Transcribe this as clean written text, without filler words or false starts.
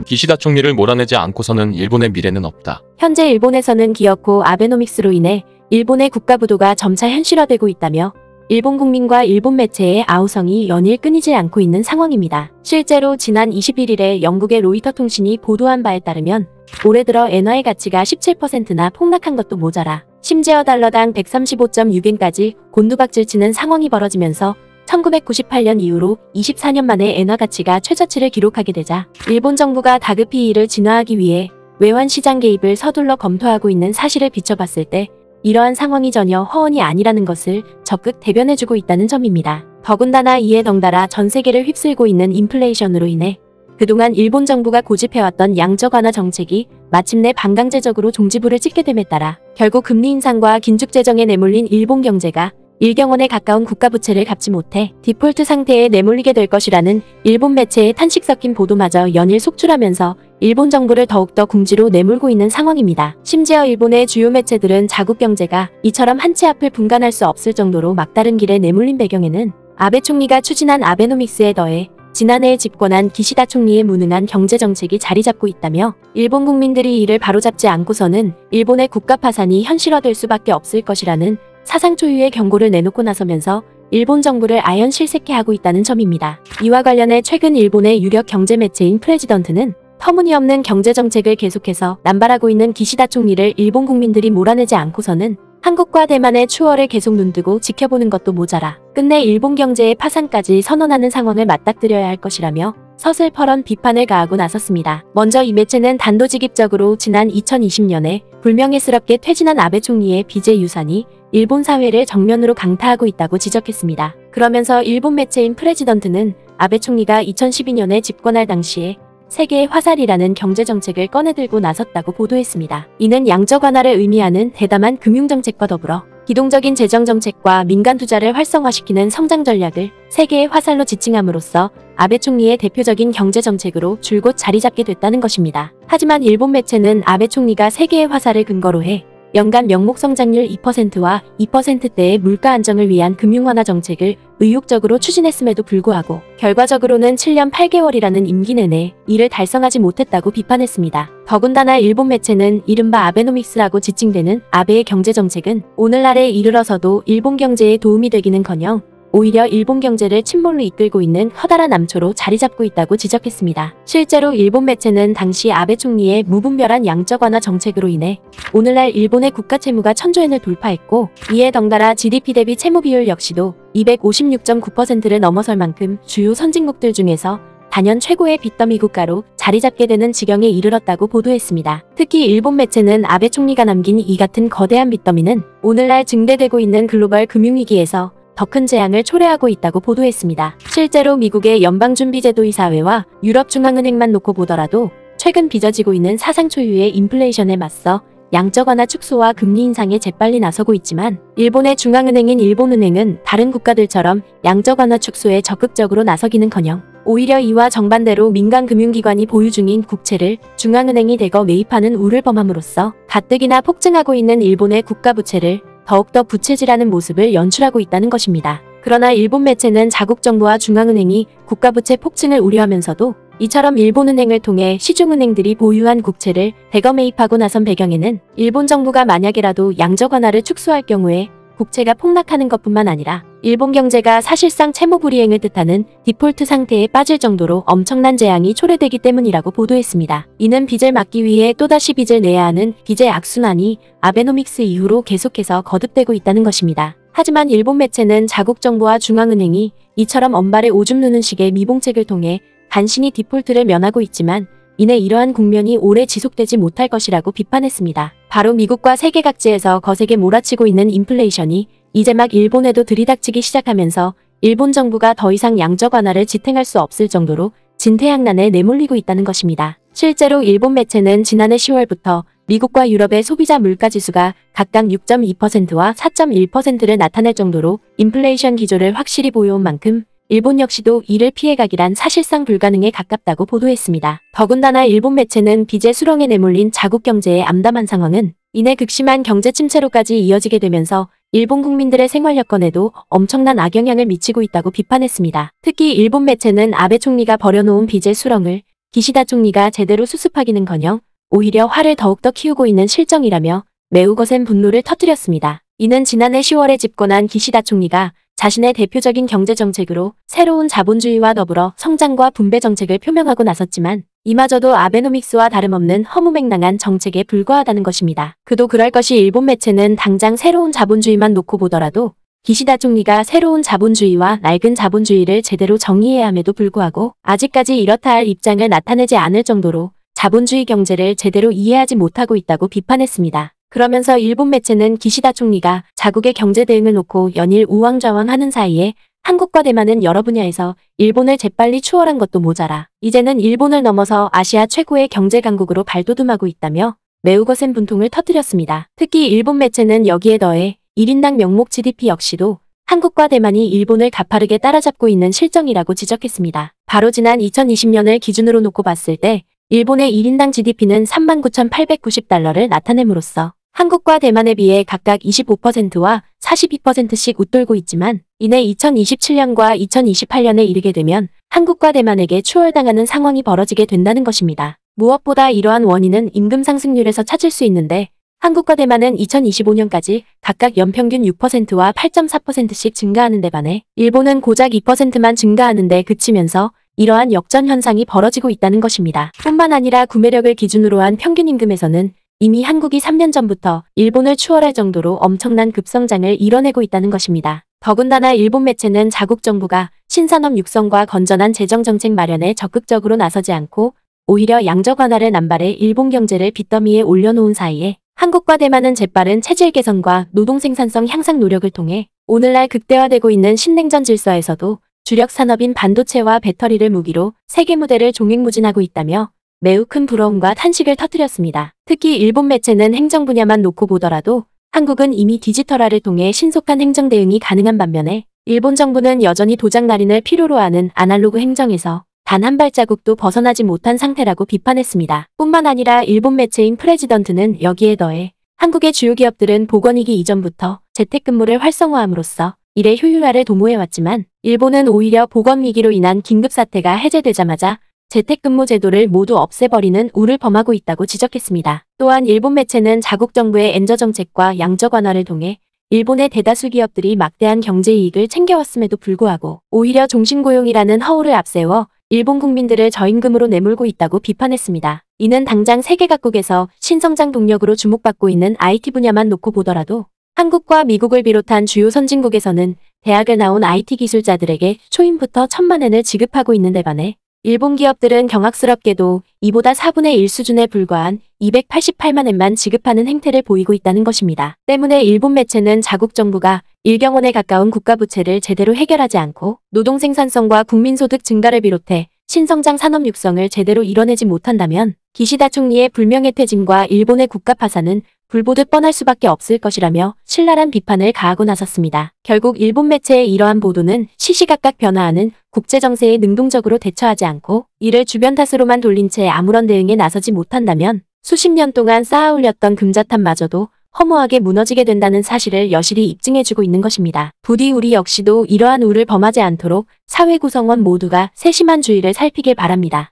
기시다 총리를 몰아내지 않고서는 일본의 미래는 없다. 현재 일본에서는 기어코 아베노믹스로 인해 일본의 국가부도가 점차 현실화되고 있다며 일본 국민과 일본 매체의 아우성이 연일 끊이지 않고 있는 상황입니다. 실제로 지난 21일에 영국의 로이터 통신이 보도한 바에 따르면 올해 들어 엔화의 가치가 17%나 폭락한 것도 모자라 심지어 달러당 135.6엔까지 곤두박질치는 상황이 벌어지면서 1998년 이후로 24년 만에 엔화 가치가 최저치를 기록하게 되자 일본 정부가 다급히 이를 진화하기 위해 외환 시장 개입을 서둘러 검토하고 있는 사실을 비춰봤을 때 이러한 상황이 전혀 허언이 아니라는 것을 적극 대변해주고 있다는 점입니다. 더군다나 이에 덩달아 전 세계를 휩쓸고 있는 인플레이션으로 인해 그동안 일본 정부가 고집해왔던 양적 완화 정책이 마침내 반강제적으로 종지부를 찍게 됨에 따라 결국 금리 인상과 긴축 재정에 내몰린 일본 경제가 일경원에 가까운 국가부채를 갚지 못해 디폴트 상태에 내몰리게 될 것이라는 일본 매체의 탄식 섞인 보도마저 연일 속출하면서 일본 정부를 더욱더 궁지로 내몰고 있는 상황입니다. 심지어 일본의 주요 매체들은 자국 경제가 이처럼 한 치 앞을 분간할 수 없을 정도로 막다른 길에 내몰린 배경에는 아베 총리가 추진한 아베노믹스에 더해 지난해에 집권한 기시다 총리의 무능한 경제정책이 자리잡고 있다며 일본 국민들이 이를 바로잡지 않고서는 일본의 국가 파산이 현실화될 수밖에 없을 것이라는 사상 초유의 경고를 내놓고 나서면서 일본 정부를 아연 실색해하고 있다는 점입니다. 이와 관련해 최근 일본의 유력 경제 매체인 프레지던트는 터무니없는 경제정책을 계속해서 남발하고 있는 기시다 총리를 일본 국민들이 몰아내지 않고서는 한국과 대만의 추월을 계속 눈뜨고 지켜보는 것도 모자라 끝내 일본 경제의 파산까지 선언하는 상황을 맞닥뜨려야 할 것이라며 서슬퍼런 비판을 가하고 나섰습니다. 먼저 이 매체는 단도직입적으로 지난 2020년에 불명예스럽게 퇴진한 아베 총리의 빚의 유산이 일본 사회를 정면으로 강타하고 있다고 지적했습니다. 그러면서 일본 매체인 프레지던트는 아베 총리가 2012년에 집권할 당시에 세계의 화살이라는 경제정책을 꺼내들고 나섰다고 보도했습니다. 이는 양적 완화를 의미하는 대담한 금융정책과 더불어 기동적인 재정정책과 민간 투자를 활성화시키는 성장 전략을 세계의 화살로 지칭함으로써 아베 총리의 대표적인 경제정책으로 줄곧 자리잡게 됐다는 것입니다. 하지만 일본 매체는 아베 총리가 세계의 화살을 근거로 해 연간 명목 성장률 2%와 2%대의 물가 안정을 위한 금융완화 정책을 의욕적으로 추진했음에도 불구하고 결과적으로는 7년 8개월이라는 임기 내내 이를 달성하지 못했다고 비판했습니다. 더군다나 일본 매체는 이른바 아베노믹스라고 지칭되는 아베의 경제정책은 오늘날에 이르러서도 일본 경제에 도움이 되기는커녕 오히려 일본 경제를 침몰로 이끌고 있는 커다란 암초로 자리잡고 있다고 지적했습니다. 실제로 일본 매체는 당시 아베 총리의 무분별한 양적 완화 정책으로 인해 오늘날 일본의 국가 채무가 1000조엔을 돌파했고 이에 덩달아 GDP 대비 채무 비율 역시도 256.9%를 넘어설 만큼 주요 선진국들 중에서 단연 최고의 빚더미 국가로 자리잡게 되는 지경에 이르렀다고 보도했습니다. 특히 일본 매체는 아베 총리가 남긴 이 같은 거대한 빚더미는 오늘날 증대되고 있는 글로벌 금융위기에서 더 큰 재앙을 초래하고 있다고 보도했습니다. 실제로 미국의 연방준비제도이사회와 유럽중앙은행만 놓고 보더라도 최근 빚어지고 있는 사상 초유의 인플레이션에 맞서 양적 완화 축소와 금리 인상에 재빨리 나서고 있지만 일본의 중앙은행인 일본은행은 다른 국가들처럼 양적 완화 축소에 적극적으로 나서기는커녕 오히려 이와 정반대로 민간 금융기관이 보유 중인 국채를 중앙은행이 대거 매입하는 우를 범함으로써 가뜩이나 폭증하고 있는 일본의 국가부채를 더욱더 부채질하는 모습을 연출하고 있다는 것입니다. 그러나 일본 매체는 자국 정부와 중앙은행이 국가부채 폭증을 우려하면서도 이처럼 일본은행을 통해 시중은행들이 보유한 국채를 대거 매입하고 나선 배경에는 일본 정부가 만약에라도 양적 완화를 축소할 경우에 국채가 폭락하는 것뿐만 아니라 일본 경제가 사실상 채무 불이행을 뜻하는 디폴트 상태에 빠질 정도로 엄청난 재앙이 초래되기 때문이라고 보도했습니다. 이는 빚을 막기 위해 또다시 빚을 내야 하는 빚의 악순환이 아베노믹스 이후로 계속해서 거듭되고 있다는 것입니다. 하지만 일본 매체는 자국 정부와 중앙은행이 이처럼 엄발에 오줌 누는 식의 미봉책을 통해 간신히 디폴트를 면하고 있지만 이내 이러한 국면이 오래 지속되지 못할 것이라고 비판했습니다. 바로 미국과 세계 각지에서 거세게 몰아치고 있는 인플레이션이 이제 막 일본에도 들이닥치기 시작하면서 일본 정부가 더 이상 양적 완화를 지탱할 수 없을 정도로 진퇴양난에 내몰리고 있다는 것입니다. 실제로 일본 매체는 지난해 10월부터 미국과 유럽의 소비자 물가지수가 각각 6.2%와 4.1%를 나타낼 정도로 인플레이션 기조를 확실히 보여온 만큼 일본 역시도 이를 피해가기란 사실상 불가능에 가깝다고 보도했습니다. 더군다나 일본 매체는 빚의 수렁에 내몰린 자국 경제의 암담한 상황은 이내 극심한 경제 침체로까지 이어지게 되면서 일본 국민들의 생활 여건에도 엄청난 악영향을 미치고 있다고 비판했습니다. 특히 일본 매체는 아베 총리가 버려놓은 빚의 수렁을 기시다 총리가 제대로 수습하기는커녕 오히려 화를 더욱더 키우고 있는 실정이라며 매우 거센 분노를 터뜨렸습니다. 이는 지난해 10월에 집권한 기시다 총리가 자신의 대표적인 경제정책으로 새로운 자본주의와 더불어 성장과 분배 정책을 표명하고 나섰지만 이마저도 아베노믹스와 다름없는 허무맹랑한 정책에 불과하다는 것입니다. 그도 그럴 것이 일본 매체는 당장 새로운 자본주의만 놓고 보더라도 기시다 총리가 새로운 자본주의와 낡은 자본주의를 제대로 정의해야 함에도 불구하고 아직까지 이렇다 할 입장을 나타내지 않을 정도로 자본주의 경제를 제대로 이해하지 못하고 있다고 비판했습니다. 그러면서 일본 매체는 기시다 총리가 자국의 경제 대응을 놓고 연일 우왕좌왕하는 사이에 한국과 대만은 여러 분야에서 일본을 재빨리 추월한 것도 모자라 이제는 일본을 넘어서 아시아 최고의 경제 강국으로 발돋움하고 있다며 매우 거센 분통을 터뜨렸습니다. 특히 일본 매체는 여기에 더해 1인당 명목 GDP 역시도 한국과 대만이 일본을 가파르게 따라잡고 있는 실정이라고 지적했습니다. 바로 지난 2020년을 기준으로 놓고 봤을 때 일본의 1인당 GDP는 39,890달러를 나타냄으로써 한국과 대만에 비해 각각 25%와 42%씩 웃돌고 있지만 이내 2027년과 2028년에 이르게 되면 한국과 대만에게 추월당하는 상황이 벌어지게 된다는 것입니다. 무엇보다 이러한 원인은 임금 상승률에서 찾을 수 있는데 한국과 대만은 2025년까지 각각 연평균 6%와 8.4%씩 증가하는 데 반해 일본은 고작 2%만 증가하는 데 그치면서 이러한 역전 현상이 벌어지고 있다는 것입니다. 뿐만 아니라 구매력을 기준으로 한 평균 임금에서는 이미 한국이 3년 전부터 일본을 추월할 정도로 엄청난 급성장을 이뤄내고 있다는 것입니다. 더군다나 일본 매체는 자국 정부가 신산업 육성과 건전한 재정정책 마련에 적극적으로 나서지 않고 오히려 양적 완화를 남발해 일본 경제를 빚더미에 올려놓은 사이에 한국과 대만은 재빠른 체질 개선과 노동 생산성 향상 노력을 통해 오늘날 극대화되고 있는 신냉전 질서에서도 주력 산업인 반도체와 배터리를 무기로 세계 무대를 종횡무진하고 있다며 매우 큰 부러움과 탄식을 터뜨렸습니다. 특히 일본 매체는 행정 분야만 놓고 보더라도 한국은 이미 디지털화를 통해 신속한 행정 대응이 가능한 반면에 일본 정부는 여전히 도장 날인을 필요로 하는 아날로그 행정에서 단 한 발자국도 벗어나지 못한 상태라고 비판했습니다. 뿐만 아니라 일본 매체인 프레지던트는 여기에 더해 한국의 주요 기업들은 보건위기 이전부터 재택근무를 활성화함으로써 일의 효율화를 도모해왔지만 일본은 오히려 보건위기로 인한 긴급사태가 해제되자마자 재택근무 제도를 모두 없애버리는 우를 범하고 있다고 지적했습니다. 또한 일본 매체는 자국 정부의 엔저 정책과 양적 완화를 통해 일본의 대다수 기업들이 막대한 경제 이익을 챙겨왔음에도 불구하고 오히려 종신고용이라는 허울을 앞세워 일본 국민들을 저임금으로 내몰고 있다고 비판했습니다. 이는 당장 세계 각국에서 신성장 동력으로 주목받고 있는 IT 분야만 놓고 보더라도 한국과 미국을 비롯한 주요 선진국에서는 대학을 나온 IT 기술자들에게 초임부터 1,000만 엔을 지급하고 있는 데 반해 일본 기업들은 경악스럽게도 이보다 4분의 1 수준에 불과한 288만 엔만 지급하는 행태를 보이고 있다는 것입니다. 때문에 일본 매체는 자국 정부가 일경원에 가까운 국가부채를 제대로 해결하지 않고 노동 생산성과 국민소득 증가를 비롯해 신성장 산업 육성을 제대로 이뤄내지 못한다면 기시다 총리의 불명예 퇴진과 일본의 국가 파산은 불보듯 뻔할 수밖에 없을 것이라며 신랄한 비판을 가하고 나섰습니다. 결국 일본 매체의 이러한 보도는 시시각각 변화하는 국제정세에 능동적으로 대처하지 않고 이를 주변 탓으로만 돌린 채 아무런 대응에 나서지 못한다면 수십 년 동안 쌓아올렸던 금자탑마저도 허무하게 무너지게 된다는 사실을 여실히 입증해주고 있는 것입니다. 부디 우리 역시도 이러한 우를 범하지 않도록 사회 구성원 모두가 세심한 주의를 살피길 바랍니다.